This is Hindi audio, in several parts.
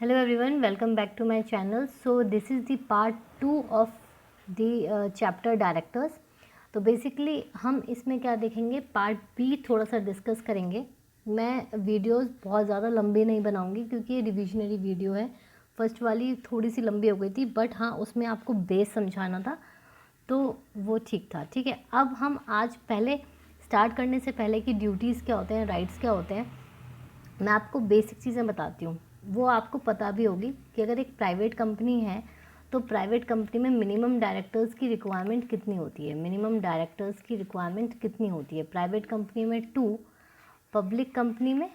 Hello everyone, welcome back to my channel. So this is the part 2 of the chapter directors. तो बेसिकली हम इसमें क्या देखेंगे, पार्ट बी थोड़ा सा डिस्कस करेंगे. मैं वीडियोस बहुत ज़्यादा लंबी नहीं बनाऊंगी क्योंकि ये रिविजनरी वीडियो है. फर्स्ट वाली थोड़ी सी लंबी हो गई थी, बट हाँ उसमें आपको बेस समझाना था तो वो ठीक था. ठीक है, अब हम आज पहले स्टार्ट करने से पहले कि ड्यूटीज़ क्या होते हैं, राइट्स क्या होते हैं, मैं आपको बेसिक चीज़ें बताती हूँ. वो आपको पता भी होगी कि अगर एक प्राइवेट कंपनी है तो प्राइवेट कंपनी में मिनिमम डायरेक्टर्स की रिक्वायरमेंट कितनी होती है. मिनिमम डायरेक्टर्स की रिक्वायरमेंट कितनी होती है? प्राइवेट कंपनी में 2, पब्लिक कंपनी में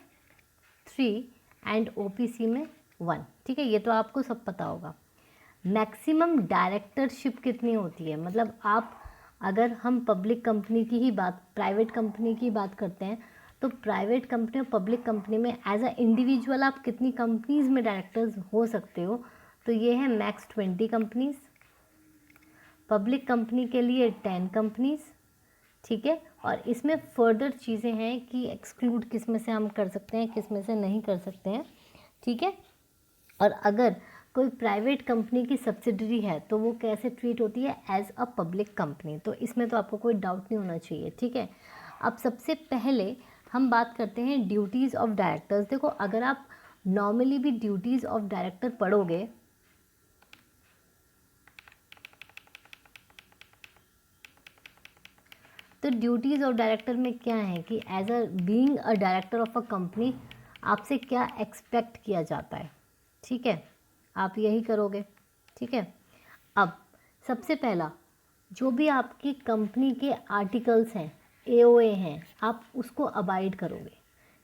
3 एंड ओपीसी में 1. ठीक है, ये तो आपको सब पता होगा. मैक्सिमम डायरेक्टरशिप कितनी होती है, मतलब आप अगर हम पब्लिक कंपनी की ही बात, प्राइवेट कंपनी की बात करते हैं तो प्राइवेट कंपनी और पब्लिक कंपनी में एज अ इंडिविजुअल आप कितनी कंपनीज़ में डायरेक्टर्स हो सकते हो. तो ये है मैक्स 20 कंपनीज़, पब्लिक कंपनी के लिए 10 कंपनीज़. ठीक है, और इसमें फर्दर चीज़ें हैं कि एक्सक्लूड किस में से हम कर सकते हैं, किस में से नहीं कर सकते हैं. ठीक है, और अगर कोई प्राइवेट कंपनी की सब्सिडरी है तो वो कैसे ट्रीट होती है, एज अ पब्लिक कंपनी. तो इसमें तो आपको कोई डाउट नहीं होना चाहिए. ठीक है, अब सबसे पहले हम बात करते हैं ड्यूटीज़ ऑफ डायरेक्टर्स. देखो, अगर आप नॉर्मली भी ड्यूटीज़ ऑफ डायरेक्टर पढ़ोगे तो ड्यूटीज़ ऑफ डायरेक्टर में क्या है कि as a being a director of a company आपसे क्या एक्सपेक्ट किया जाता है. ठीक है, आप यही करोगे. ठीक है, अब सबसे पहला जो भी आपकी कंपनी के आर्टिकल्स हैं, एओए हैं, आप उसको अबाइड करोगे.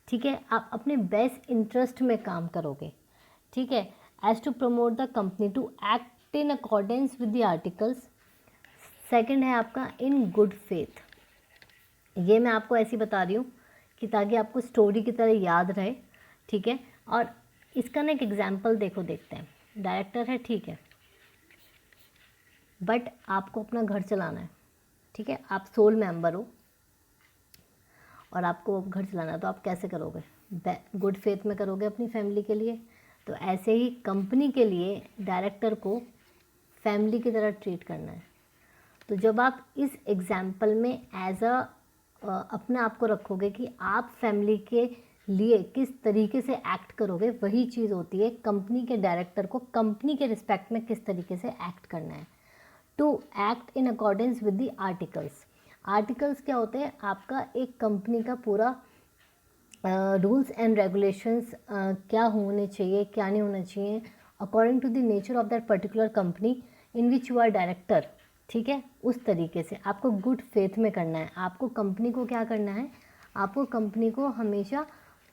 ठीक है, आप अपने बेस्ट इंटरेस्ट में काम करोगे. ठीक है, as to promote the company to act in accordance with the articles. Second है आपका इन गुड फेथ. ये मैं आपको ऐसी बता रही हूँ कि ताकि आपको स्टोरी की तरह याद रहे. ठीक है, और इसका ना एक एग्जाम्पल देखते हैं. डायरेक्टर है, ठीक है, बट आपको अपना घर चलाना है. ठीक है, आप सोल मेंबर हो और आपको घर चलाना है, तो आप कैसे करोगे? गुड फेथ में करोगे अपनी फैमिली के लिए. तो ऐसे ही कंपनी के लिए डायरेक्टर को फैमिली की तरह ट्रीट करना है. तो जब आप इस एग्जाम्पल में एज अ अपने आप को रखोगे कि आप फैमिली के लिए किस तरीके से एक्ट करोगे, वही चीज़ होती है कंपनी के डायरेक्टर को कंपनी के रिस्पेक्ट में किस तरीके से एक्ट करना है. To act in accordance with the articles. Articles क्या होते हैं? आपका एक कंपनी का पूरा रूल्स एंड रेगुलेशंस क्या होने चाहिए, क्या नहीं होना चाहिए, according to the nature of that particular company in which you are director. ठीक है, उस तरीके से आपको गुड फेथ में करना है. आपको कंपनी को क्या करना है? आपको कंपनी को हमेशा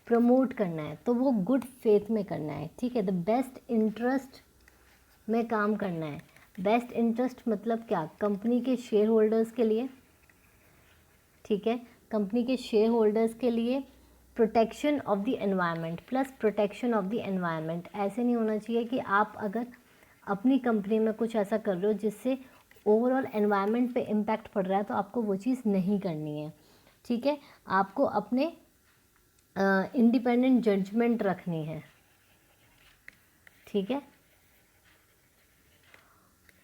प्रमोट करना है, तो वो गुड फेथ में करना है. ठीक है, द बेस्ट इंटरेस्ट में काम करना है. बेस्ट इंटरेस्ट मतलब क्या? कंपनी के शेयर होल्डर्स के लिए. ठीक है, कंपनी के शेयर होल्डर्स के लिए protection of the environment plus protection of the environment. ऐसे नहीं होना चाहिए कि आप अगर अपनी कंपनी में कुछ ऐसा कर रहे हो जिससे ओवरऑल एनवायरनमेंट पे इम्पैक्ट पड़ रहा है, तो आपको वो चीज़ नहीं करनी है. ठीक है, आपको अपने इंडिपेंडेंट जजमेंट रखनी है. ठीक है,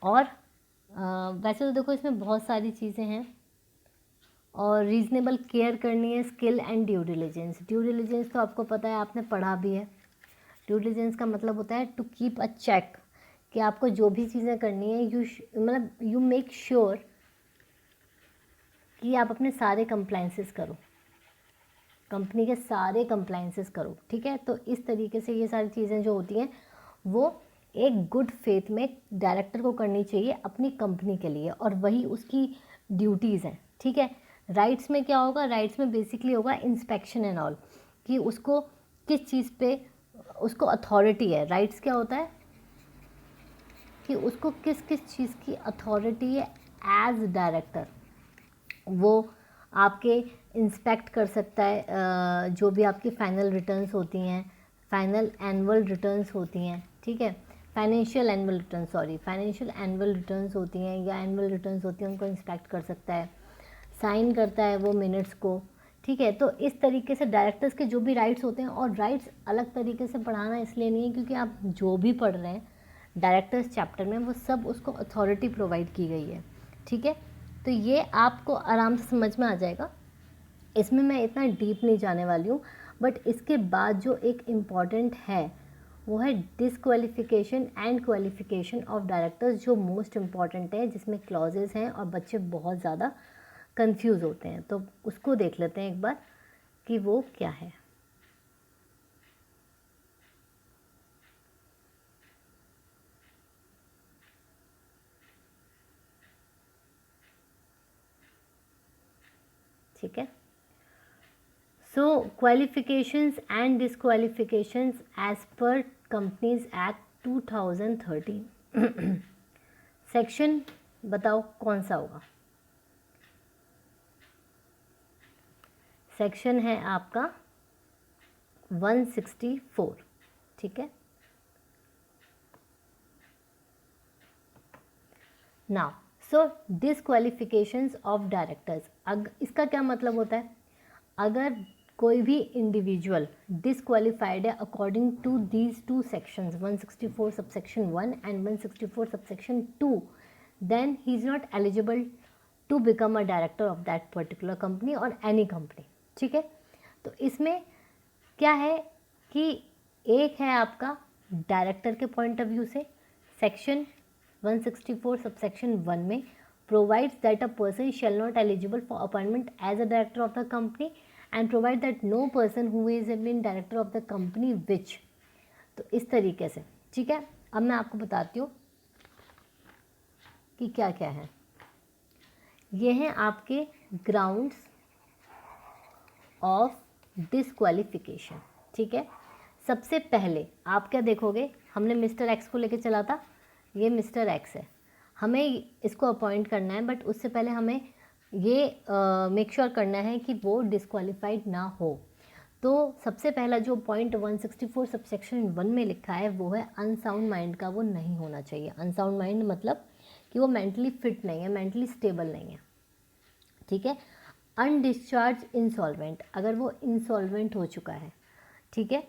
और वैसे तो देखो इसमें बहुत सारी चीज़ें हैं. और रीज़नेबल केयर करनी है, skill and due diligence. Due diligence तो आपको पता है, आपने पढ़ा भी है. ड्यू डिलिजेंस का मतलब होता है टू कीप अ चेक, कि आपको जो भी चीज़ें करनी है मतलब यू मेक श्योर कि आप अपने सारे कंप्लाइंसेस करो, कंपनी के सारे कंप्लाइंसेस करो. ठीक है, तो इस तरीके से ये सारी चीज़ें जो होती हैं वो एक गुड फेथ में डायरेक्टर को करनी चाहिए अपनी कंपनी के लिए, और वही उसकी ड्यूटीज़ हैं. ठीक है, राइट्स में क्या होगा? राइट्स में बेसिकली होगा इंस्पेक्शन एंड ऑल, कि उसको किस चीज़ पे उसको अथॉरिटी है. राइट्स क्या होता है कि उसको किस किस चीज़ की अथॉरिटी है एज डायरेक्टर. वो आपके इंस्पेक्ट कर सकता है जो भी आपकी फ़ाइनल रिटर्न्स होती हैं, फाइनल एनुअल रिटर्न्स होती हैं. ठीक है, फाइनेंशियल एनुअल रिटर्न्स होती हैं या एनुअल रिटर्न्स होती हैं, उनको इंस्पेक्ट कर सकता है. साइन करता है वो मिनट्स को ठीक है। तो इस तरीके से डायरेक्टर्स के जो भी राइट्स होते हैं, और राइट्स अलग तरीके से पढ़ाना इसलिए नहीं है क्योंकि आप जो भी पढ़ रहे हैं डायरेक्टर्स चैप्टर में वो सब उसको अथॉरिटी प्रोवाइड की गई है, ठीक है। तो ये आपको आराम से समझ में आ जाएगा, इसमें मैं इतना डीप नहीं जाने वाली हूँ। बट इसके बाद जो एक इम्पॉर्टेंट है वो है disqualification and qualification of directors, जो मोस्ट इम्पॉर्टेंट है, जिसमें क्लॉजेस हैं और बच्चे बहुत ज़्यादा कंफ्यूज होते हैं। तो उसको देख लेते हैं एक बार कि वो क्या है। ठीक है। So qualifications and disqualifications as per companies act 2013 section बताओ कौन सा होगा। सेक्शन है आपका 164, ठीक है। Now so disqualifications of directors, इसका क्या मतलब होता है, अगर कोई भी इंडिविजुअल डिसक्वालिफाइड है according to these two sections 164 subsection 1 and 164 subsection 2, then he is not eligible to become a director of that particular company और एनी कंपनी, ठीक है। तो इसमें क्या है कि एक है आपका डायरेक्टर के पॉइंट ऑफ व्यू से, सेक्शन 164 सबसेक्शन 1 में provides that a person shall not eligible for appointment as a director of the company and provide that no person who is been director of the company which, तो इस तरीके से, ठीक है। अब मैं आपको बताती हूँ कि क्या क्या है। ये हैं आपके ग्राउंड्स ऑफ डिसक्वालिफिकेशन, ठीक है। सबसे पहले आप क्या देखोगे, हमने मिस्टर एक्स को लेके चला था, ये मिस्टर एक्स है, हमें इसको अपॉइंट करना है, बट उससे पहले हमें ये मेक श्योर करना है कि वो डिसक्वालीफाइड ना हो। तो सबसे पहला जो पॉइंट 164 सबसेक्शन 1 में लिखा है वो है अनसाउंड माइंड का वो नहीं होना चाहिए। अनसाउंड माइंड मतलब कि वो मेंटली फिट नहीं है, मेंटली स्टेबल नहीं है, ठीक है। अनडिस्चार्ज इंसॉल्वेंट, अगर वो इंसॉल्वेंट हो चुका है, ठीक है,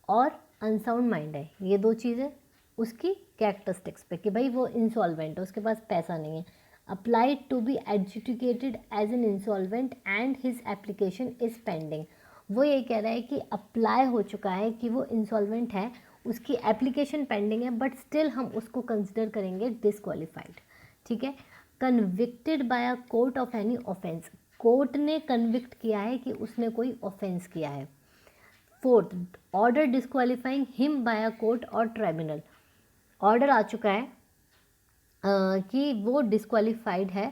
और अनसाउंड माइंड है, ये दो चीज़ें उसकी कैरेक्टरिस्टिक्स पे कि भाई वो इंसॉल्वेंट है, उसके पास पैसा नहीं है। Applied to be adjudicated as an insolvent and his application is pending, वो ये कह रहा है कि अप्लाई हो चुका है कि वो इंसॉल्वेंट है, उसकी एप्लीकेशन पेंडिंग है, बट स्टिल हम उसको कंसिडर करेंगे डिसक्वालीफाइड, ठीक है। Convicted by a court of any offence, court ने कन्विक्ट किया है कि उसने कोई ऑफेंस किया है। Fourth, order disqualifying him by a court और ट्राइब्यूनल, ऑर्डर आ चुका है कि वो डिस्क्वालीफाइड है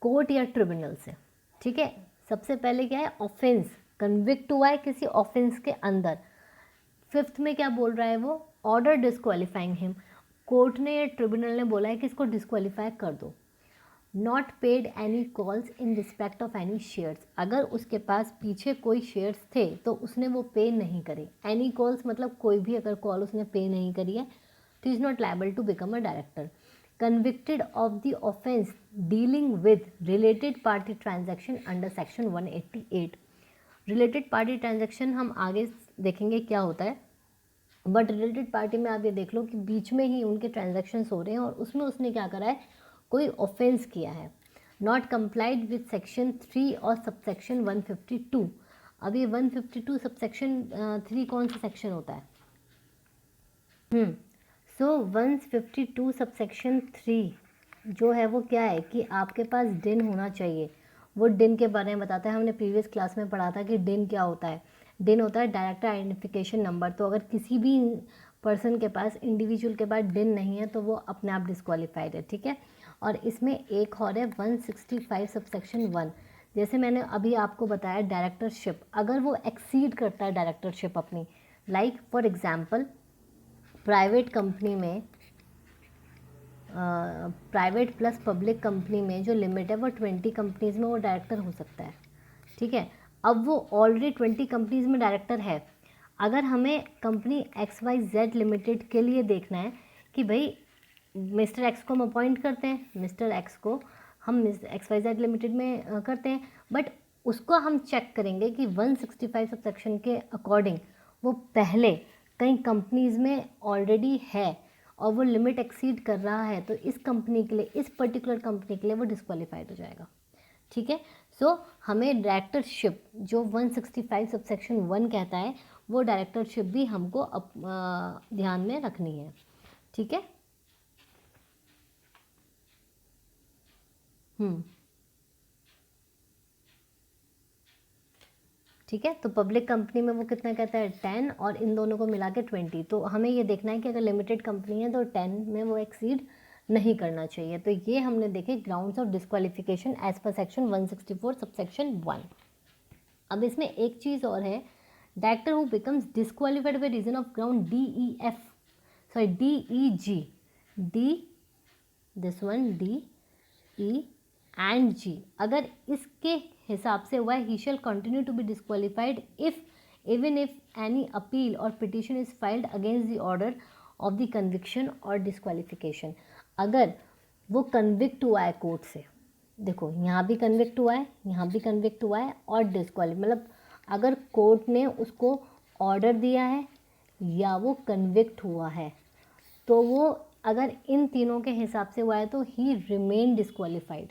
कोर्ट या ट्रिब्यूनल से, ठीक है। सबसे पहले क्या है, ऑफेंस, कन्विक्ट हुआ है किसी ऑफेंस के अंदर। फिफ्थ में क्या बोल रहा है वो, ऑर्डर डिस्क्वालीफाइंग हिम, कोर्ट ने या ट्रिब्यूनल ने बोला है कि इसको डिस्क्वालीफाई कर दो। Not paid any calls in respect of any shares, अगर उसके पास पीछे कोई शेयर्स थे तो उसने वो पे नहीं करे। एनी कॉल्स मतलब कोई भी अगर कॉल उसने पे नहीं करी है तो is not liable to become a director. Convicted of the offence dealing with related party transaction under section 188, related party transaction हम आगे देखेंगे क्या होता है, बट रिलेटेड पार्टी में आप ये देख लो कि बीच में ही उनके ट्रांजैक्शंस हो रहे हैं और उसमें उसने क्या करा है, कोई ऑफेंस किया है। नॉट कंप्लाइड विद सेक्शन 3 और सबसेक्शन 152, अब ये 152 सबसेक्शन 3 कौन सा सेक्शन होता है, सो 152 सबसेक्शन 3 जो है वो क्या है कि आपके पास डिन होना चाहिए। वो डिन के बारे में बताता है, हमने प्रीवियस क्लास में पढ़ा था कि डिन क्या होता है। डिन होता है डायरेक्टर आइडेंटिफिकेशन नंबर, तो अगर किसी भी पर्सन के पास, इंडिविजुअल के पास डिन नहीं है तो वो अपने आप डिस्क्वालीफाइड है, ठीक है। और इसमें एक और है 165 सबसेक्शन 1, जैसे मैंने अभी आपको बताया डायरेक्टरशिप, अगर वो एक्सीड करता है डायरेक्टरशिप अपनी, like for example private company में, प्राइवेट प्लस पब्लिक कंपनी में जो लिमिट है वो 20 कंपनीज़ में वो डायरेक्टर हो सकता है, ठीक है। अब वो ऑलरेडी 20 कंपनीज़ में डायरेक्टर है, अगर हमें कंपनी XYZ लिमिटेड के लिए देखना है कि भाई मिस्टर एक्स को हम अपॉइंट करते हैं, मिस्टर एक्स को हम XYZ लिमिटेड में करते हैं, बट उसको हम चेक करेंगे कि 165 सबसेक्शन के अकॉर्डिंग वो पहले कई कंपनीज़ में ऑलरेडी है और वो लिमिट एक्सीड कर रहा है, तो इस कंपनी के लिए, इस पर्टिकुलर कंपनी के लिए वो डिस्क्वालीफाइड हो जाएगा। ठीक है, सो हमें डायरेक्टरशिप जो 165 सबसेक्शन 1 कहता है, वो डायरेक्टरशिप भी हमको ध्यान में रखनी है। ठीक है, ठीक है, तो पब्लिक कंपनी में वो कितना कहता है 10 और इन दोनों को मिला के 20। तो हमें ये देखना है कि अगर लिमिटेड कंपनी है तो 10 में वो एक्सीड नहीं करना चाहिए। तो ये हमने देखे grounds of disqualification as per section 164 subsection 1। अब इसमें एक चीज़ और है, director who becomes disqualified by reason of ground DEG, this one DE and G, अगर इसके हिसाब से हुआ है, he shall continue to be disqualified if even if any appeal और petition is filed against the order of the conviction और डिस्क्वालिफिकेशन। अगर वो कन्विक्ट हुआ है कोर्ट से, देखो यहाँ भी कन्विक्ट हुआ है, यहाँ भी कन्विक्ट हुआ है और मतलब अगर कोर्ट ने उसको ऑर्डर दिया है या वो कन्विक्ट हुआ है, तो वो अगर इन तीनों के हिसाब से हुआ है तो ही रिमेन डिस्क्वालीफाइड।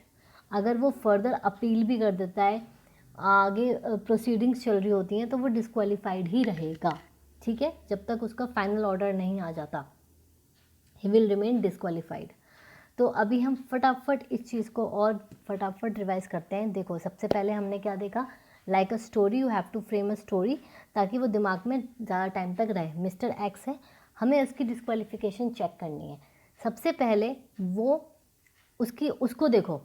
अगर वो फर्दर अपील भी कर देता है, आगे प्रोसीडिंग्स चल रही होती हैं, तो वो डिस्क्वालीफाइड ही रहेगा। ठीक है, जब तक उसका फाइनल ऑर्डर नहीं आ जाता, ही विल रिमेन डिस्क्वालीफाइड। तो अभी हम फटाफट इस चीज़ को और फटाफट रिवाइज करते हैं। देखो, सबसे पहले हमने क्या देखा, like a story you have to frame a story, ताकि वो दिमाग में ज़्यादा टाइम तक रहे। मिस्टर एक्स है, हमें उसकी डिस्क्वालिफिकेशन चेक करनी है। सबसे पहले वो उसको देखो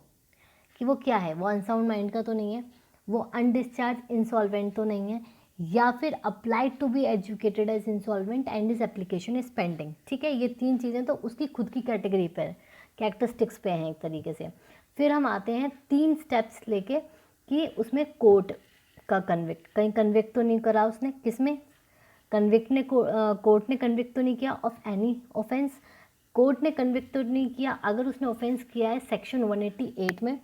कि वो क्या है, वो अनसाउंड माइंड का तो नहीं है, वो अनडिस्चार्ज इंसॉल्वेंट तो नहीं है, या फिर applied to be educated as insolvent and is application is pending. ठीक है, ये तीन चीज़ें तो उसकी खुद की कैटेगरी पर, कैरेक्टरिस्टिक्स पे हैं एक तरीके से। फिर हम आते हैं 3 स्टेप्स लेके कि उसमें कोर्ट का कन्विक्ट, कहीं कन्विक्ट तो नहीं करा उसने, किसमें कन्विक्ट ने, कोर्ट ने कन्विक्ट तो नहीं किया ऑफ एनी ऑफेंस, कोर्ट ने कन्विक्ट तो नहीं किया अगर उसने ऑफेंस किया है सेक्शन 188 में।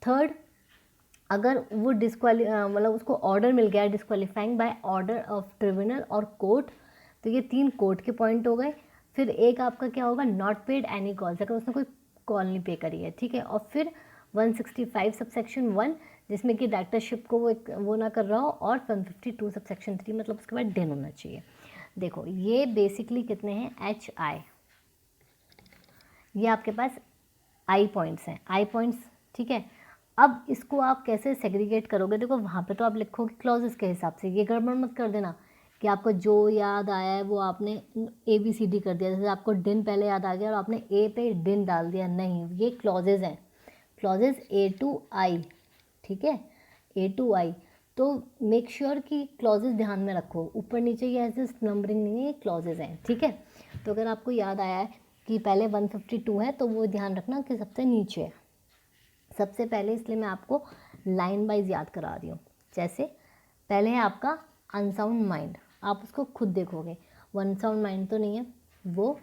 थर्ड, अगर वो मतलब उसको ऑर्डर मिल गया है डिस्क्वालीफाइंग बाय ऑर्डर ऑफ ट्रिब्यूनल और कोर्ट, तो ये 3 कोर्ट के पॉइंट हो गए। फिर एक आपका क्या होगा, नॉट पेड एनी कॉल्स, अगर उसने कोई कॉल नहीं पे करी है। ठीक है, और फिर 165 सबसेक्शन 1, जिसमें कि डायरेक्टरशिप को वो ना कर रहा हो, और 152 सबसेक्शन 3, मतलब उसके बाद डेन होना चाहिए। देखो, ये बेसिकली कितने हैं, HI, ये आपके पास आई पॉइंट्स हैं, आई पॉइंट्स। ठीक है, अब इसको आप कैसे सेग्रीगेट करोगे, देखो वहाँ पे तो आप लिखोगे क्लॉजेस के हिसाब से, ये गड़बड़ मत कर देना कि आपको जो याद आया है वो आपने ABCD कर दिया, जैसे आपको डिन पहले याद आ गया और आपने ए पे डिन डाल दिया, नहीं, ये क्लॉजेज हैं, क्लॉजेज A to I। ठीक है, A to I, तो मेक श्योर कि क्लॉजेज ध्यान में रखो, ऊपर नीचे ये ऐसे नंबरिंग नहीं है, ये क्लॉजेज हैं। ठीक है, तो अगर आपको याद आया है कि पहले 152 है, तो वो ध्यान रखना कि सबसे नीचे है सबसे पहले, इसलिए मैं आपको लाइन वाइज याद करा रही हूँ। जैसे पहले है आपका अनसाउंड माइंड, आप उसको खुद देखोगे, वो अनसाउंड माइंड तो नहीं है, वो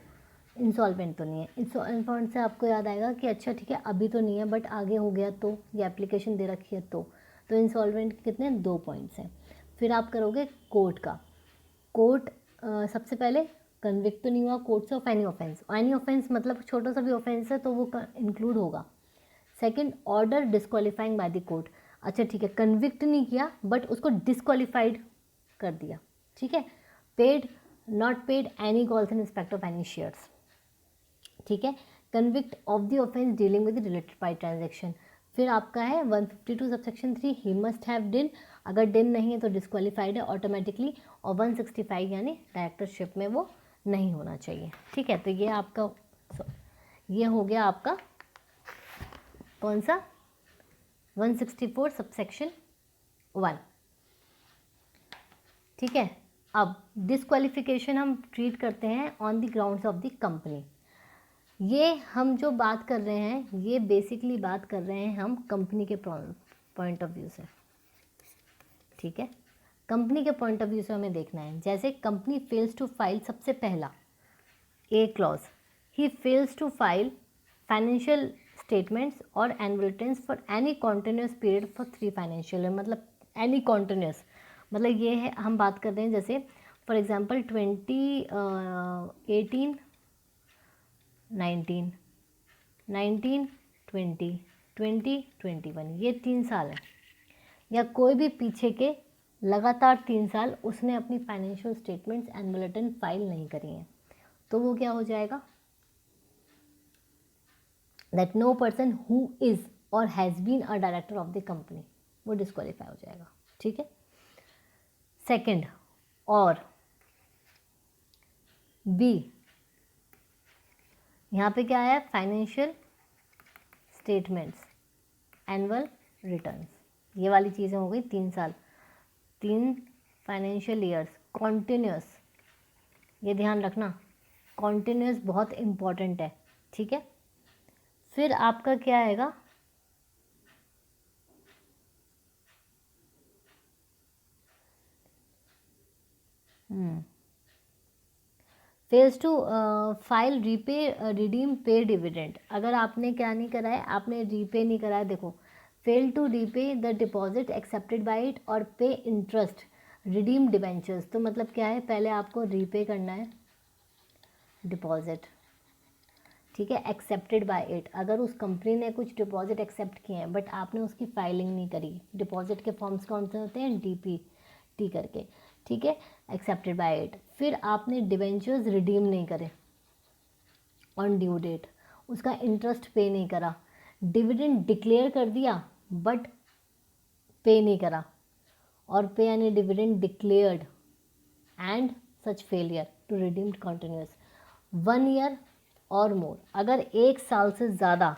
इंसॉल्वेंट तो नहीं है। इंसॉल्वेंट से आपको याद आएगा कि अच्छा ठीक है अभी तो नहीं है, बट आगे हो गया तो, ये एप्लीकेशन दे रखी है तो इंसॉल्वेंट के कितने, 2 पॉइंट्स हैं। फिर आप करोगे कोर्ट का, कोर्ट सबसे पहले कन्विक्ट तो नहीं हुआ कोर्ट से of any offence, any offence मतलब छोटा सा भी ऑफेंस है तो वो इंक्लूड होगा। Second, order disqualifying by the court, अच्छा ठीक है कन्विक्ट नहीं किया बट उसको डिस्क्वालीफाइड कर दिया। ठीक है, paid, not paid any calls in respect of any shares. ठीक है, convict of the offence dealing with related party transaction. फिर आपका है 152 सबसेक्शन 3, ही मस्ट हैव डिन, अगर डिन नहीं है तो डिस्क्वालीफाइड है ऑटोमेटिकली, और 165 यानी डायरेक्टरशिप में वो नहीं होना चाहिए। ठीक है, तो ये आपका ये हो गया आपका कौन सा, 164 सबसेक्शन 1। ठीक है, अब डिस्क्वालिफिकेशन हम ट्रीट करते हैं on the grounds of the company. ये हम जो बात कर रहे हैं, ये बेसिकली बात कर रहे हैं हम कंपनी के पॉइंट ऑफ व्यू से। ठीक है, कंपनी के पॉइंट ऑफ व्यू से हमें देखना है। जैसे कंपनी फेल्स टू फाइल, सबसे पहला a clause, he fails to file financial statements or annual returns for any continuous period for 3 financial year, मतलब एनी कॉन्टिन्यूस, मतलब ये है हम बात कर रहे हैं जैसे फॉर एग्जांपल 2018 19 19 20 20 21, ये 3 साल है, या कोई भी पीछे के लगातार 3 साल उसने अपनी financial statements annual return file नहीं करी हैं, तो वो क्या हो जाएगा, that no person who is or has been a director of the company, वो डिस्क्वालीफाई हो जाएगा। ठीक है। सेकंड, और बी, यहाँ पे क्या है, फाइनेंशियल स्टेटमेंट्स एनुअल रिटर्न्स, ये वाली चीज़ें हो गई 3 साल, 3 फाइनेंशियल ईयर्स कॉन्टिन्यूस, ये ध्यान रखना, कॉन्टिन्यूस बहुत इम्पॉर्टेंट है। ठीक है। फिर आपका क्या आएगा, phase two file repay redeem पे डिविडेंड, अगर आपने क्या नहीं करा है, आपने रीपे नहीं करा है, देखो, fail to repay the deposit accepted by it और पे इंटरेस्ट रिडीम डिबेंचर्स, तो मतलब क्या है, पहले आपको रीपे करना है डिपॉजिट, ठीक है, एक्सेप्टेड बाय इट, अगर उस कंपनी ने कुछ डिपॉजिट एक्सेप्ट किए हैं बट आपने उसकी फाइलिंग नहीं करी, डिपॉजिट के फॉर्म्स कौन से होते हैं, DPT करके, ठीक है, एक्सेप्टेड बाय इट, फिर आपने डिबेंचर्स रिडीम नहीं करे ऑन ड्यू डेट, उसका इंटरेस्ट पे नहीं करा, डिविडेंड डिक्लेयर कर दिया बट पे नहीं करा, और पे यानी dividend declared and such failure to redeem continues 1 year or more, अगर 1 साल से ज़्यादा,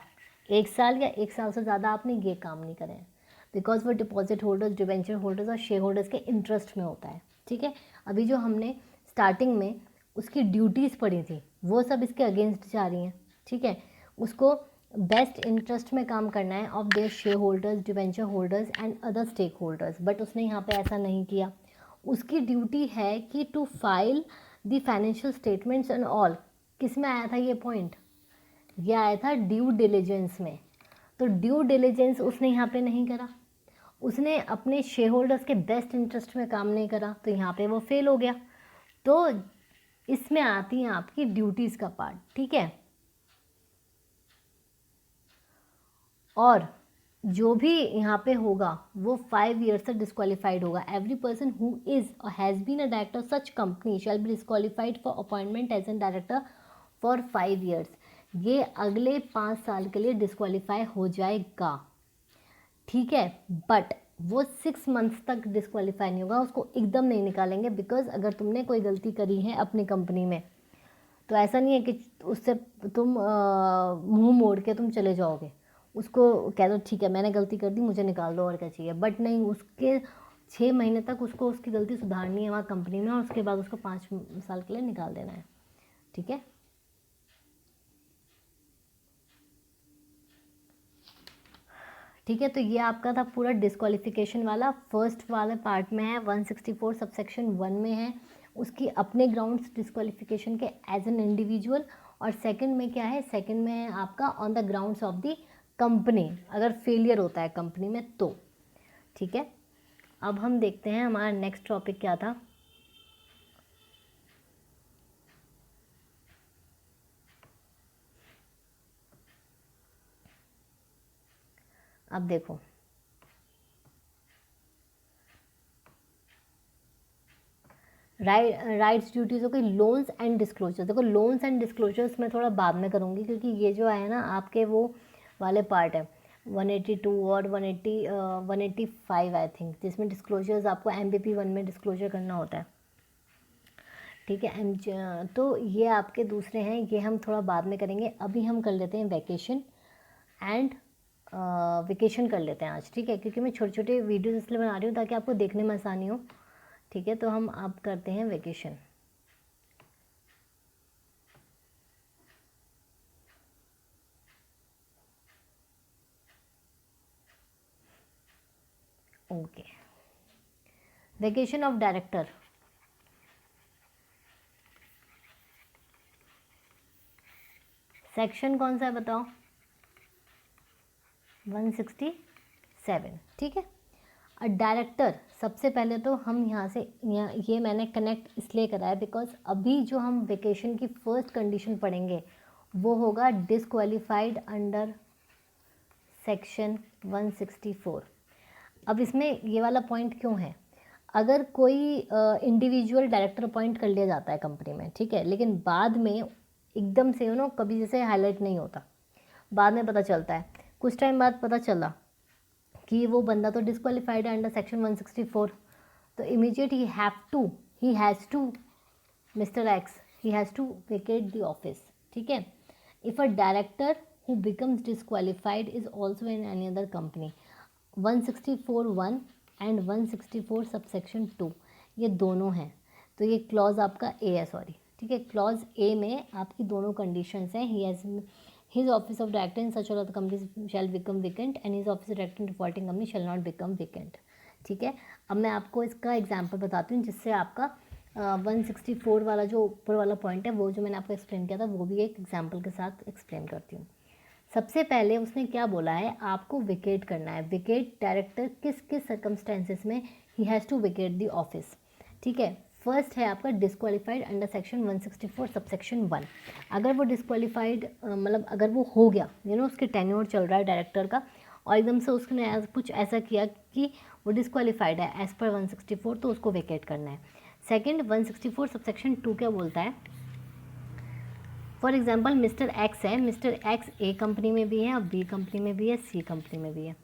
1 साल या 1 साल से ज़्यादा आपने ये काम नहीं करे हैं, बिकॉज वो डिपॉजिट होल्डर्स, डिवेंचर होल्डर्स और शेयर होल्डर्स के इंटरेस्ट में होता है। ठीक है। अभी जो हमने स्टार्टिंग में उसकी ड्यूटीज़ पड़ी थी वो सब इसके अगेंस्ट जा रही हैं। ठीक है। उसको बेस्ट इंटरेस्ट में काम करना है of their shareholders, debenture holders and other stakeholders, but उसने यहाँ पे ऐसा नहीं किया। उसकी ड्यूटी है कि to file the financial statements and all, किस में आया था ये पॉइंट, ये आया था ड्यू डिलिजेंस में, तो ड्यू डिलिजेंस उसने यहाँ पे नहीं करा, उसने अपने शेयर होल्डर्स के बेस्ट इंटरेस्ट में काम नहीं करा, तो यहाँ पे वो फेल हो गया। तो इसमें आती हैं आपकी ड्यूटीज़ का पार्ट। ठीक है। और जो भी यहाँ पे होगा वो 5 ईयर्स तक डिस्क्वालीफाइड होगा। Every person who is or has been a director such company shall be disqualified for appointment as an director for 5 years. ये अगले 5 साल के लिए डिस्क्वालीफाई हो जाएगा। ठीक है। बट वो 6 मंथ्स तक डिस्क्वालीफाई नहीं होगा, उसको एकदम नहीं निकालेंगे, बिकॉज अगर तुमने कोई गलती करी है अपनी कंपनी में तो ऐसा नहीं है कि उससे तुम मुंह मोड़ के तुम चले जाओगे, उसको कह दो ठीक है मैंने गलती कर दी मुझे निकाल दो और क्या चाहिए, बट नहीं, उसके 6 महीने तक उसको उसकी गलती सुधारनी है वहाँ कंपनी में, और उसके बाद उसको 5 साल के लिए निकाल देना है। ठीक है। ठीक है। तो ये आपका था पूरा डिस्क्वालिफिकेशन वाला, फर्स्ट वाले पार्ट में है 164 सबसेक्शन 1 में है उसकी अपने ग्राउंड्स डिस्क्वालिफिकेशन के एज एन इंडिविजुअल, और सेकंड में क्या है, सेकंड में है आपका on the grounds of the company, अगर फेलियर होता है कंपनी में तो। ठीक है। अब हम देखते हैं हमारा नेक्स्ट टॉपिक क्या था। अब देखो, राइट्स ड्यूटीज़ हो गई, लोन्स एंड डिस्क्लोजर। देखो लोन्स एंड डिस्क्लोजर्स मैं थोड़ा बाद में करूँगी, क्योंकि ये जो है ना आपके वो वाले पार्ट है 182 और 185 आई थिंक, जिसमें डिस्क्लोजर्स आपको MPP 1 में डिस्क्लोजर करना होता है। ठीक है। तो ये आपके दूसरे हैं, ये हम थोड़ा बाद में करेंगे। अभी हम कर लेते हैं वेकेशन एंड वेकेशन कर लेते हैं आज। ठीक है। क्योंकि मैं छोटे छोटे वीडियोज़ इसलिए बना रही हूँ ताकि आपको देखने में आसानी हो। ठीक है। तो हम अब करते हैं vacation. Okay. Vacation of director, section कौन सा है बताओ। 167, ठीक है। डायरेक्टर, सबसे पहले तो हम यहाँ से ये मैंने कनेक्ट इसलिए करा है बिकॉज अभी जो हम वेकेशन की फर्स्ट कंडीशन पढ़ेंगे वो होगा डिसक्वालीफाइड अंडर सेक्शन 164। अब इसमें ये वाला पॉइंट क्यों है, अगर कोई इंडिविजुअल डायरेक्टर अपॉइंट कर लिया जाता है कंपनी में, ठीक है, लेकिन बाद में एकदम से कभी जैसे हाईलाइट नहीं होता, बाद में पता चलता है, कुछ टाइम बाद पता चला कि वो बंदा तो डिसक्वालीफाइड है अंडर सेक्शन 164, तो immediate he has to mister X he has to vacate the office, ठीक है। If a director who becomes disqualified is also in any other company, 164(1) and 164 subsection 2 ये दोनों हैं, तो ये क्लॉज आपका ए है, सॉरी, ठीक है। क्लॉज ए में आपकी दोनों कंडीशंस हैं, he has his office of director in such all company shall become vacant and his office of director in defaulting company shall not become vacant, ठीक है। अब मैं आपको इसका एग्जाम्पल बताती हूँ जिससे आपका 164 वाला जो ऊपर वाला पॉइंट है वो जो मैंने आपको एक्सप्लेन किया था वो भी एक एग्जाम्पल के साथ एक्सप्लेन करती हूँ। सबसे पहले उसने क्या बोला है, आपको विकेट करना है। विकेट डायरेक्टर किस किस सर्कमस्टेंसेस में he has to vacate the office, ठीक है। फर्स्ट है आपका डिसक्वालीफाइड अंडर सेक्शन 164 सबसेक्शन 1। अगर वो डिसक्वालीफाइड मतलब अगर वो हो गया, उसके टेन्योर चल रहा है डायरेक्टर का और एकदम से उसने कुछ ऐसा किया कि वो डिसक्वालीफाइड है एज़ पर 164, तो उसको वेकेट करना है। सेकेंड, 164 सबसेक्शन 2 क्या बोलता है, फॉर एग्जाम्पल मिस्टर एक्स है, मिस्टर एक्स ए कंपनी में भी है और बी कंपनी में भी है, सी कंपनी में भी है,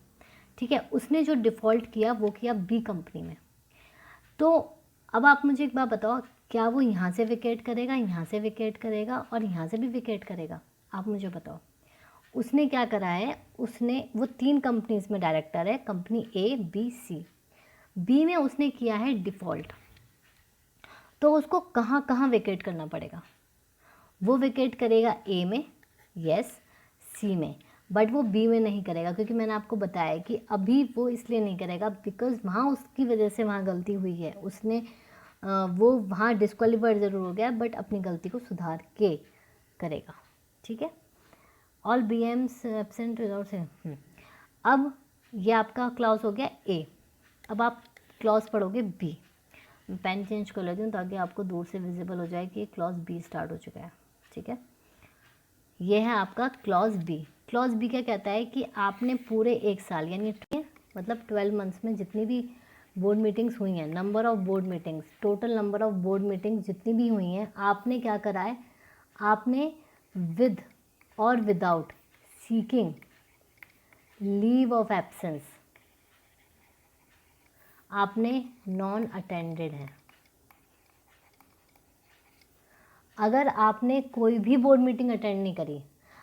ठीक है। उसने जो डिफ़ॉल्ट किया वो किया बी कंपनी में, तो अब आप मुझे एक बात बताओ, क्या वो यहाँ से विकेट करेगा, यहाँ से विकेट करेगा और यहाँ से भी विकेट करेगा, आप मुझे बताओ। उसने क्या करा है, उसने वो 3 कंपनीज में डायरेक्टर है, company A B C, B में उसने किया है डिफ़ॉल्ट, तो उसको कहाँ कहाँ विकेट करना पड़ेगा, वो विकेट करेगा ए में, यस, सी में, बट वो बी में नहीं करेगा, क्योंकि मैंने आपको बताया कि अभी वो इसलिए नहीं करेगा बिकॉज वहाँ उसकी वजह से वहाँ गलती हुई है, उसने वो वहाँ डिस्क्वालीफाइड ज़रूर हो गया बट अपनी गलती को सुधार के करेगा, ठीक है। All B AIIMS absent without से, अब ये आपका क्लॉज हो गया ए। अब आप क्लॉज पढ़ोगे बी, मैं पेन चेंज कर लेती हूँ ताकि आपको दूर से विजिबल हो जाए कि क्लॉज बी स्टार्ट हो चुका है, ठीक है। ये है आपका क्लॉज बी। क्लॉज बी क्या कहता है कि आपने पूरे 1 साल यानी मतलब 12 मंथ्स में जितनी भी बोर्ड मीटिंग्स हुई हैं, number of board meetings, total number of board meetings जितनी भी हुई हैं, आपने क्या करा है, आपने विद और without seeking leave of absence आपने नॉन अटेंडेड है। अगर आपने कोई भी बोर्ड मीटिंग अटेंड नहीं करी,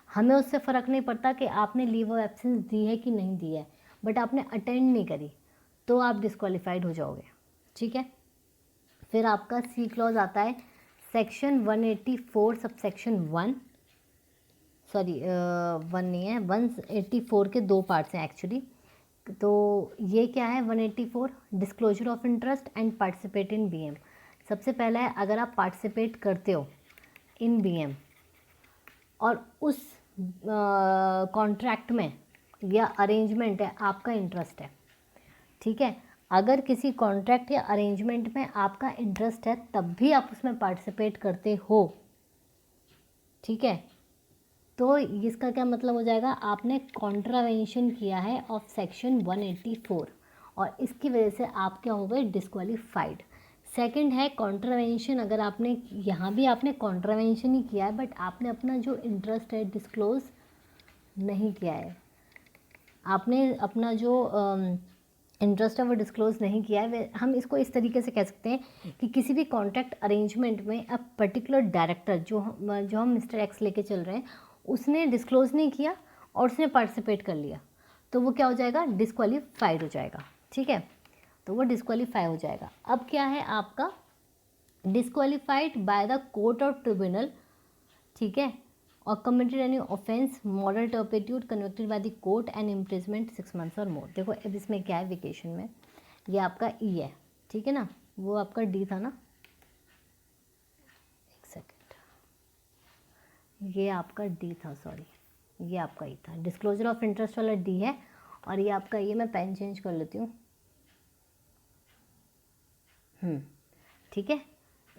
हमें उससे फ़र्क नहीं पड़ता कि आपने लीव ऑफ एब्सेंस दी है कि नहीं दी है, बट आपने अटेंड नहीं करी तो आप डिस्क्वालीफाइड हो जाओगे, ठीक है। फिर आपका सी क्लॉज आता है सेक्शन 184 सबसेक्शन 1, सॉरी 1 नहीं है, 184 के 2 पार्ट्स हैं एक्चुअली। तो ये क्या है 184, disclosure of interest and participate in BM. सबसे पहला है, अगर आप पार्टिसिपेट करते हो इन बीएम और उस कॉन्ट्रैक्ट में या अरेंजमेंट है आपका इंटरेस्ट है, ठीक है। अगर किसी कॉन्ट्रैक्ट या अरेंजमेंट में आपका इंटरेस्ट है तब भी आप उसमें पार्टिसिपेट करते हो, ठीक है, तो इसका क्या मतलब हो जाएगा, आपने कॉन्ट्रावेंशन किया है ऑफ सेक्शन 184 और इसकी वजह से आप क्या हो गए, डिस्क्वालीफाइड। सेकंड है कॉन्ट्रावेंशन, अगर आपने यहाँ भी आपने कॉन्ट्रावेंशन ही किया है बट आपने अपना जो इंटरेस्ट है डिस्क्लोज़ नहीं किया है, आपने अपना जो इंटरेस्ट है वो डिस्क्लोज़ नहीं किया है। हम इसको इस तरीके से कह सकते हैं कि किसी भी कॉन्ट्रैक्ट अरेंजमेंट में अ पर्टिकुलर डायरेक्टर जो हम मिस्टर एक्स लेके चल रहे हैं उसने डिस्क्लोज़ नहीं किया और उसने पार्टिसिपेट कर लिया, तो वो क्या हो जाएगा, डिस्क्वालीफाइड हो जाएगा, ठीक है, तो वो डिस्क्वालीफाई हो जाएगा। अब क्या है आपका, डिस्क्वालीफाइड बाय द कोर्ट और ट्रिब्यूनल, ठीक है, और committed any offence moral turpitude convicted bye the court and imprisonment 6 months और मोर। देखो अब इसमें क्या है, वेकेशन में ये आपका ई है, ठीक है ना, वो आपका डी था ना, एक सेकेंड, ये आपका डी था, सॉरी, ये आपका ई था। डिस्क्लोजर ऑफ इंटरेस्ट वाला डी है और ये आपका ये मैं पेन चेंज कर लेती हूँ। ठीक है,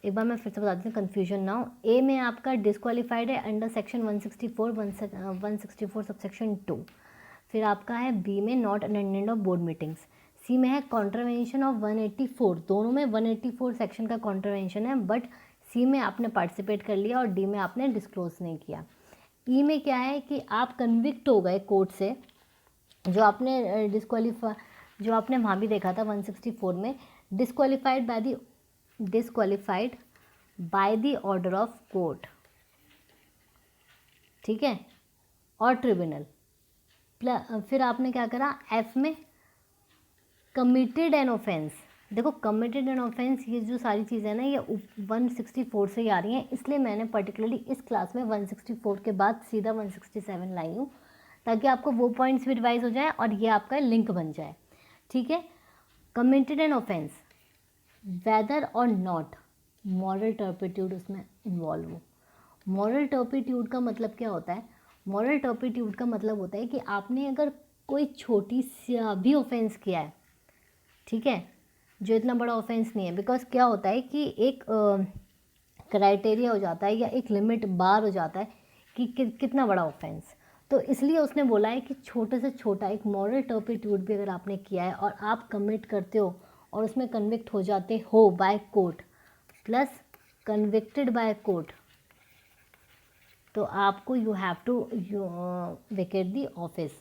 एक बार मैं फिर से बता देती हूँ, कन्फ्यूजन ना हो। ए में आपका डिस्क्वालीफाइड है अंडर सेक्शन 164 सबसेक्शन 2। फिर आपका है बी में not attendant of board meetings. C में है कॉन्ट्रावेंशन ऑफ 184, दोनों में 184 सेक्शन का कॉन्ट्रावेंशन है, बट सी में आपने पार्टिसिपेट कर लिया और डी में आपने डिस्क्लोज नहीं किया। ई में क्या है कि आप कन्विक्ट हो गए कोर्ट से, जो आपने जो आपने वहाँ भी देखा था 164 में, disqualified by the order of court, ठीक है, और ट्रिब्यूनल। फिर आपने क्या करा, एफ में कमिटेड एन ऑफेंस। देखो कमिटेड एन ऑफेंस, ये जो सारी चीज़ें ना ये 164 से ही आ रही हैं, इसलिए मैंने पर्टिकुलरली इस क्लास में 164 के बाद सीधा 167 लाई हूँ, ताकि आपको वो पॉइंट्स भी रिवाइज हो जाए और ये आपका लिंक बन जाए। ठीक है, कमिटेड एन ऑफेंस वेदर और नॉट मॉरल टर्पिट्यूड उसमें इन्वॉल्व हो। मॉरल टर्पिट्यूड का मतलब क्या होता है? मॉरल टर्पिट्यूड का मतलब होता है कि आपने अगर कोई छोटी सी भी ऑफेंस किया है, ठीक है, जो इतना बड़ा ऑफेंस नहीं है, बिकॉज क्या होता है कि एक क्राइटेरिया हो जाता है या एक लिमिट बार हो जाता है कि कितना बड़ा ऑफेंस। तो इसलिए उसने बोला है कि छोटे से छोटा एक मॉरल टर्पिट्यूड भी अगर आपने किया है और आप कमिट करते हो और उसमें कन्विक्ट हो जाते हो by court plus convicted by court, तो आपको you have to vacate the office,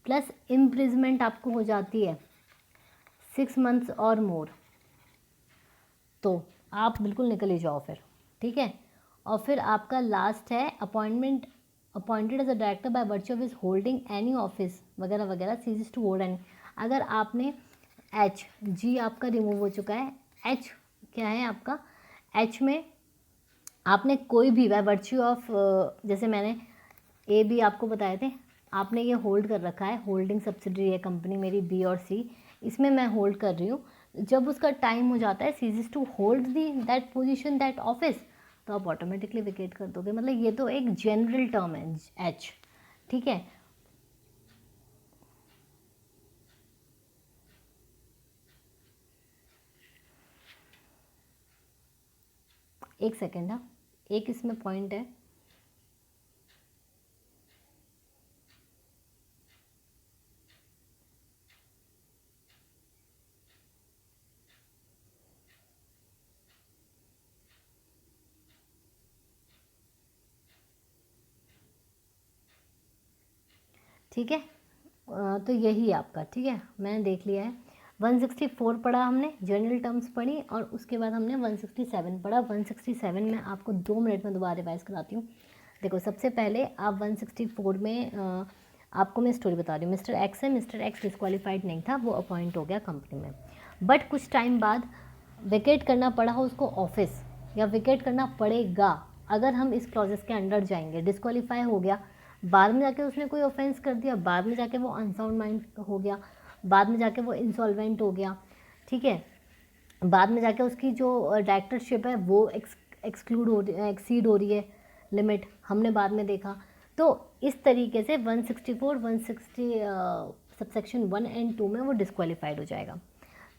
plus imprisonment आपको हो जाती है 6 मंथ्स और मोर, तो आप बिल्कुल निकल ही जाओ फिर। ठीक है, और फिर आपका लास्ट है appointed as a director by virtue of his holding any office वगैरह वगैरह, सीजेस टू होल्ड एनी। अगर आपने एच, जी आपका रिमूव हो चुका है, एच क्या है आपका, एच में आपने कोई भी बाय वर्च्यू ऑफ, जैसे मैंने ए बी आपको बताए थे, आपने ये होल्ड कर रखा है, होल्डिंग सब्सिडरी है कंपनी मेरी बी और सी, इसमें मैं होल्ड कर रही हूँ। जब उसका टाइम हो जाता है ceases to hold the that position that office, तो आप ऑटोमेटिकली विकेट कर दोगे। मतलब ये तो एक जनरल टर्म है एच। ठीक है, एक सेकेंड, हाँ, एक इसमें पॉइंट है, ठीक है, तो यही है आपका। ठीक है, मैंने देख लिया है। 164 पढ़ा हमने, जनरल टर्म्स पढ़ी, और उसके बाद हमने 167 पढ़ा। 167 में आपको 2 मिनट में दोबारा रिवाइज कराती हूँ। देखो सबसे पहले आप 164 में आपको मैं स्टोरी बता रही हूँ। मिस्टर एक्स है, मिस्टर एक्स डिस्क्वालीफाइड नहीं था, वो अपॉइंट हो गया कंपनी में, बट कुछ टाइम बाद वेकेट करना पड़ा उसको ऑफिस, या वेकेट करना पड़ेगा अगर हम इस क्लॉजेस के अंडर जाएंगे। डिस्क्वालीफाई हो गया, बाद में जाके उसने कोई ऑफेंस कर दिया, बाद में जाके वो अनसाउंड माइंड हो गया, बाद में जाके वो इंसॉल्वेंट हो गया, ठीक है, बाद में जाके उसकी जो डायरेक्टरशिप है वो एक्सक्लूड हो रही, एक्सीड हो रही है लिमिट, हमने बाद में देखा। तो इस तरीके से 164 160 सबसेक्शन 1 एंड 2 में वो डिस्क्वालीफाइड हो जाएगा।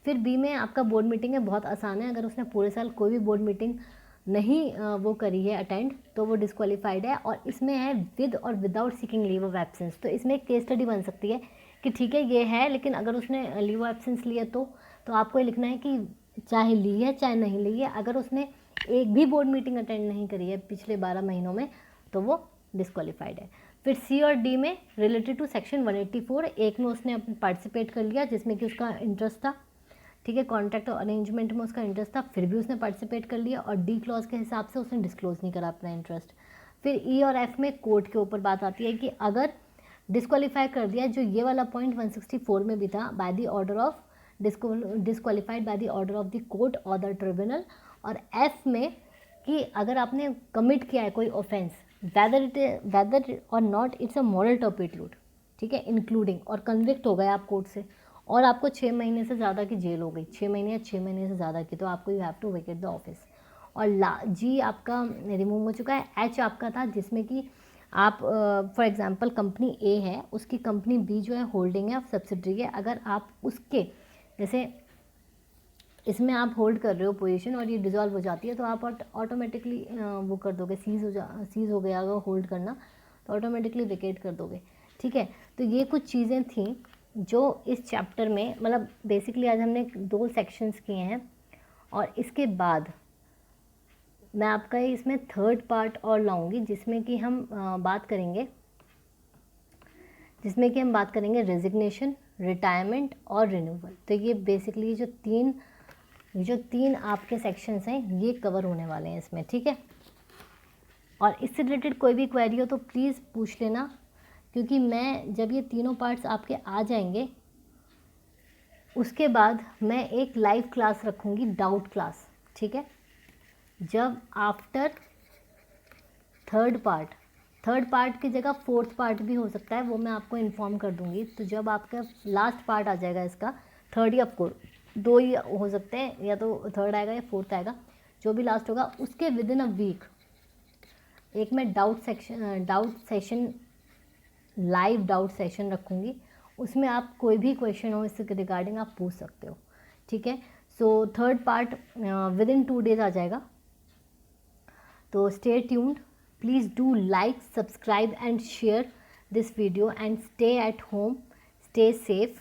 फिर बी में आपका बोर्ड मीटिंग है, बहुत आसान है, अगर उसने पूरे साल कोई भी बोर्ड मीटिंग नहीं वो करी है अटेंड, तो वो डिस्क्वालीफाइड है। और इसमें है विद और without seeking leave of absence, तो इसमें एक केस स्टडी बन सकती है कि ठीक है ये है, लेकिन अगर उसने लीव ऑफ एब्सेंस ली है तो आपको ये लिखना है कि चाहे ली है चाहे नहीं ली है, अगर उसने एक भी बोर्ड मीटिंग अटेंड नहीं करी है पिछले 12 महीनों में, तो वो डिस्क्वालीफाइड है। फिर सी और डी में रिलेटेड टू सेक्शन 184, एक में उसने पार्टिसिपेट कर लिया जिसमें कि उसका इंटरेस्ट था, ठीक है, कॉन्ट्रैक्ट और अरेंजमेंट में उसका इंटरेस्ट था, फिर भी उसने पार्टिसिपेट कर लिया, और डी क्लॉज के हिसाब से उसने डिस्क्लोज नहीं करा अपना इंटरेस्ट। फिर ई और एफ में कोर्ट के ऊपर बात आती है कि अगर डिस्क्वालीफाई कर दिया, जो ये वाला पॉइंट 164 में भी था, by the order of disqualified by the order of the court और द ट्रिब्यूनल, और एफ में कि अगर आपने कमिट किया है कोई ऑफेंस, वेदर और not it's a moral turpitude, ठीक है, इंक्लूडिंग, और कन्विक्ट हो गए आप कोर्ट से और आपको 6 महीने से ज़्यादा की जेल हो गई, 6 महीने या 6 महीने से ज़्यादा की, तो आपको you have to vacate the office. और जी आपका रिमूव हो चुका है। एच आपका था जिसमें कि आप फॉर एग्जांपल कंपनी ए है, उसकी कंपनी बी जो है होल्डिंग है ऑफ सब्सिडरी है, अगर आप उसके जैसे इसमें आप होल्ड कर रहे हो पोजीशन और ये डिज़ोल्व हो जाती है तो आप ऑटोमेटिकली वो कर दोगे, सीज़ हो गया अगर होल्ड करना तो ऑटोमेटिकली वेकेट कर दोगे, ठीक है। तो ये कुछ चीज़ें थी जो इस चैप्टर में, मतलब बेसिकली आज हमने 2 सेक्शंस किए हैं और इसके बाद मैं आपका इसमें 3rd पार्ट और लाऊंगी जिसमें कि हम बात करेंगे रेजिग्नेशन, रिटायरमेंट और रिन्यूअल। तो ये बेसिकली जो तीन आपके सेक्शंस हैं ये कवर होने वाले हैं इसमें, ठीक है। और इससे रिलेटेड कोई भी क्वेरी हो तो प्लीज़ पूछ लेना, क्योंकि मैं जब ये तीनों पार्ट्स आपके आ जाएंगे उसके बाद मैं एक लाइव क्लास रखूँगी, डाउट क्लास, ठीक है। जब आफ्टर थर्ड पार्ट की जगह 4th पार्ट भी हो सकता है, वो मैं आपको इन्फॉर्म कर दूंगी। तो जब आपका लास्ट पार्ट आ जाएगा इसका, 3rd या 4th 2 ही हो सकते हैं, या तो 3rd आएगा या 4th आएगा, जो भी लास्ट होगा उसके विदिन अ वीक एक मैं लाइव डाउट सेशन रखूँगी। उसमें आप कोई भी क्वेश्चन हो इससे रिगार्डिंग आप पूछ सकते हो, ठीक है। सो 3rd पार्ट विदिन 2 डेज आ जाएगा। तो stay tuned. Please do like, subscribe and share this video and stay at home. Stay safe.